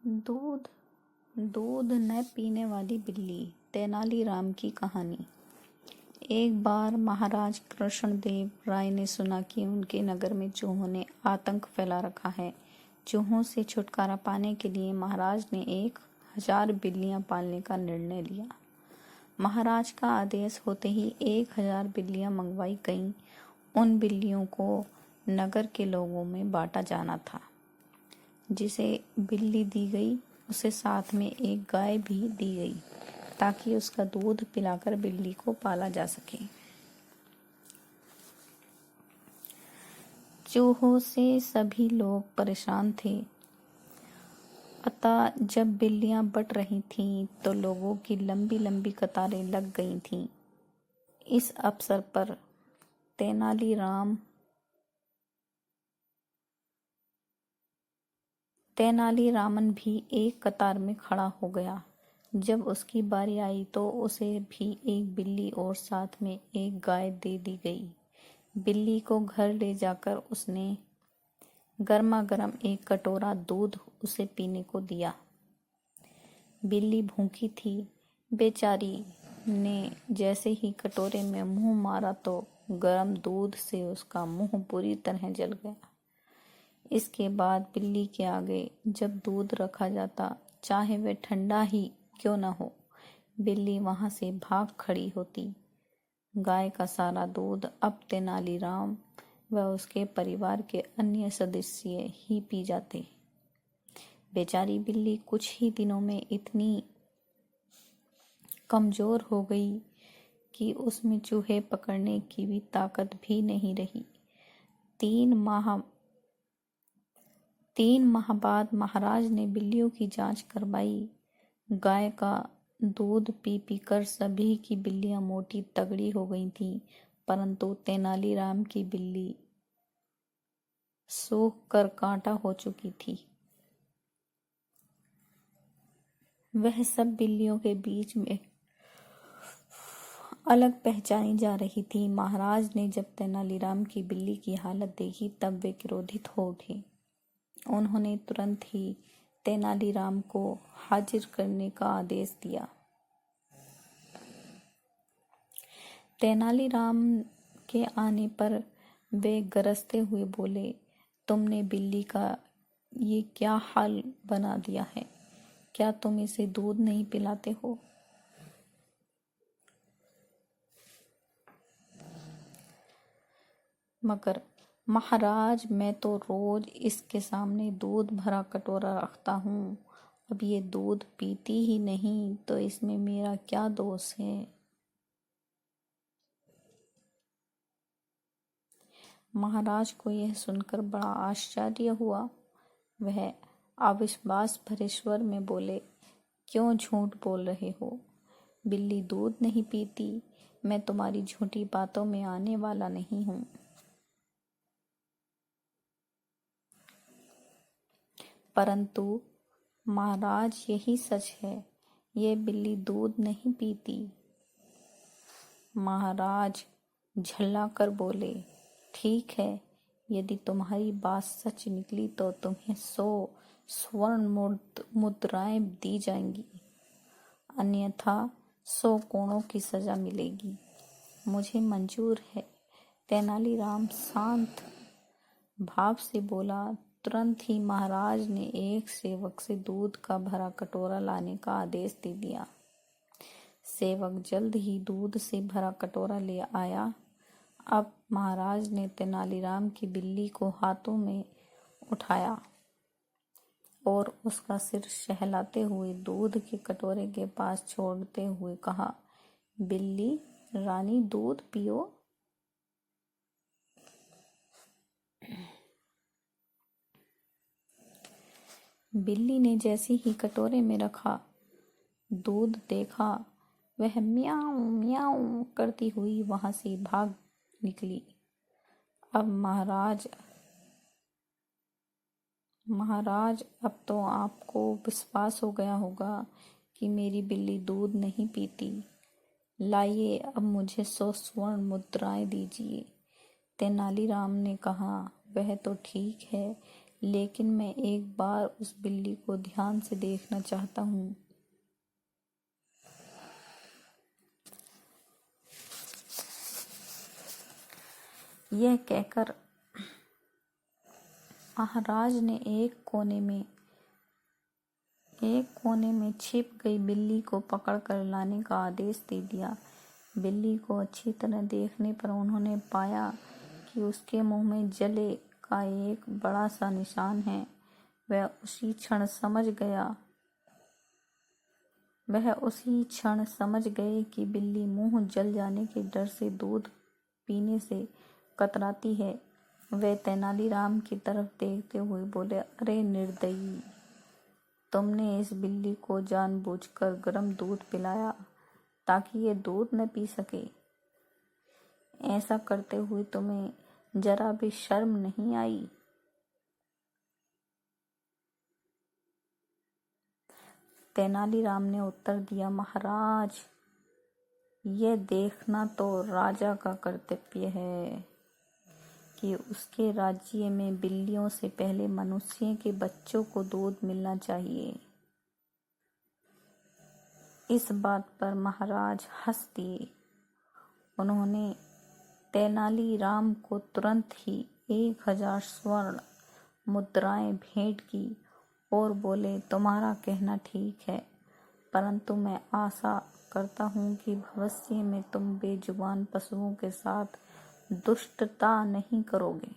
दूध दूध न पीने वाली बिल्ली। तेनालीराम की कहानी। एक बार महाराज कृष्णदेव राय ने सुना कि उनके नगर में चूहों ने आतंक फैला रखा है। चूहों से छुटकारा पाने के लिए महाराज ने 1000 बिल्लियां पालने का निर्णय लिया। महाराज का आदेश होते ही 1000 बिल्लियां मंगवाई गईं। उन बिल्लियों को नगर के लोगों में बांटा जाना था। जिसे बिल्ली दी गई उसे साथ में एक गाय भी दी गई ताकि उसका दूध पिलाकर बिल्ली को पाला जा सके। चूहों से सभी लोग परेशान थे। अतः जब बिल्लियां बंट रही थीं तो लोगों की लंबी लंबी कतारें लग गई थीं। इस अवसर पर तेनालीरामन भी एक कतार में खड़ा हो गया। जब उसकी बारी आई तो उसे भी एक बिल्ली और साथ में एक गाय दे दी गई। बिल्ली को घर ले जाकर उसने गर्मा-गर्म एक कटोरा दूध उसे पीने को दिया। बिल्ली भूखी थी। बेचारी ने जैसे ही कटोरे में मुंह मारा तो गर्म दूध से उसका मुंह बुरी तरह जल गया। इसके बाद बिल्ली के आगे जब दूध रखा जाता, चाहे वह ठंडा ही क्यों न हो, बिल्ली वहां से भाग खड़ी होती। गाय का सारा दूध अब तेनालीराम व उसके परिवार के अन्य सदस्य ही पी जाते। बेचारी बिल्ली कुछ ही दिनों में इतनी कमजोर हो गई कि उसमें चूहे पकड़ने की भी ताकत भी नहीं रही। 3 माह बाद महाराज ने बिल्लियों की जांच करवाई। गाय का दूध पी पी कर सभी की बिल्लियां मोटी तगड़ी हो गई थीं, परंतु तेनालीराम की बिल्ली सूख कर कांटा हो चुकी थी। वह सब बिल्लियों के बीच में अलग पहचानी जा रही थी। महाराज ने जब तेनालीराम की बिल्ली की हालत देखी तब वे क्रोधित हो उठे। उन्होंने तुरंत ही तेनालीराम को हाजिर करने का आदेश दिया। तेनालीराम के आने पर वे गरजते हुए बोले, तुमने बिल्ली का ये क्या हाल बना दिया है? क्या तुम इसे दूध नहीं पिलाते हो? मगर महाराज, मैं तो रोज इसके सामने दूध भरा कटोरा रखता हूँ। अब ये दूध पीती ही नहीं तो इसमें मेरा क्या दोष है? महाराज को यह सुनकर बड़ा आश्चर्य हुआ। वह अविश्वास भरे स्वर में बोले, क्यों झूठ बोल रहे हो? बिल्ली दूध नहीं पीती। मैं तुम्हारी झूठी बातों में आने वाला नहीं हूँ। परंतु महाराज, यही सच है, ये बिल्ली दूध नहीं पीती। महाराज झल्ला कर बोले, ठीक है, यदि तुम्हारी बात सच निकली तो तुम्हें 100 स्वर्ण मुद्राएं दी जाएंगी, अन्यथा 100 कोड़ों की सजा मिलेगी। मुझे मंजूर है। तेनालीराम शांत भाव से बोला। तुरंत ही महाराज ने एक सेवक से दूध का भरा कटोरा लाने का आदेश दे दिया। सेवक जल्द ही दूध से भरा कटोरा ले आया। अब महाराज ने तेनालीराम की बिल्ली को हाथों में उठाया और उसका सिर सहलाते हुए दूध के कटोरे के पास छोड़ते हुए कहा, बिल्ली रानी, दूध पियो। बिल्ली ने जैसे ही कटोरे में रखा दूध देखा, वह म्याऊं म्याऊं करती हुई वहां से भाग निकली। अब महाराज, अब तो आपको विश्वास हो गया होगा कि मेरी बिल्ली दूध नहीं पीती। लाइए, अब मुझे 100 स्वर्ण मुद्राएं दीजिए। तेनालीराम ने कहा, वह तो ठीक है, लेकिन मैं एक बार उस बिल्ली को ध्यान से देखना चाहता हूँ। यह कहकर महाराज ने एक कोने में छिप गई बिल्ली को पकड़कर लाने का आदेश दे दिया। बिल्ली को अच्छी तरह देखने पर उन्होंने पाया कि उसके मुंह में जले का एक बड़ा सा निशान है। वह उसी क्षण समझ गए कि बिल्ली मुंह जल जाने के डर से दूध पीने से कतराती है। वे तेनालीराम की तरफ देखते हुए बोले, अरे निर्दयी, तुमने इस बिल्ली को जानबूझकर गर्म दूध पिलाया ताकि ये दूध न पी सके। ऐसा करते हुए तुम्हें जरा भी शर्म नहीं आई? तेनालीराम ने उत्तर दिया, महाराज, यह देखना तो राजा का कर्तव्य है कि उसके राज्य में बिल्लियों से पहले मनुष्य के बच्चों को दूध मिलना चाहिए। इस बात पर महाराज हंस दिए। उन्होंने तेनालीराम को तुरंत ही 1000 स्वर्ण मुद्राएं भेंट की और बोले, तुम्हारा कहना ठीक है, परंतु मैं आशा करता हूँ कि भविष्य में तुम बेजुबान पशुओं के साथ दुष्टता नहीं करोगे।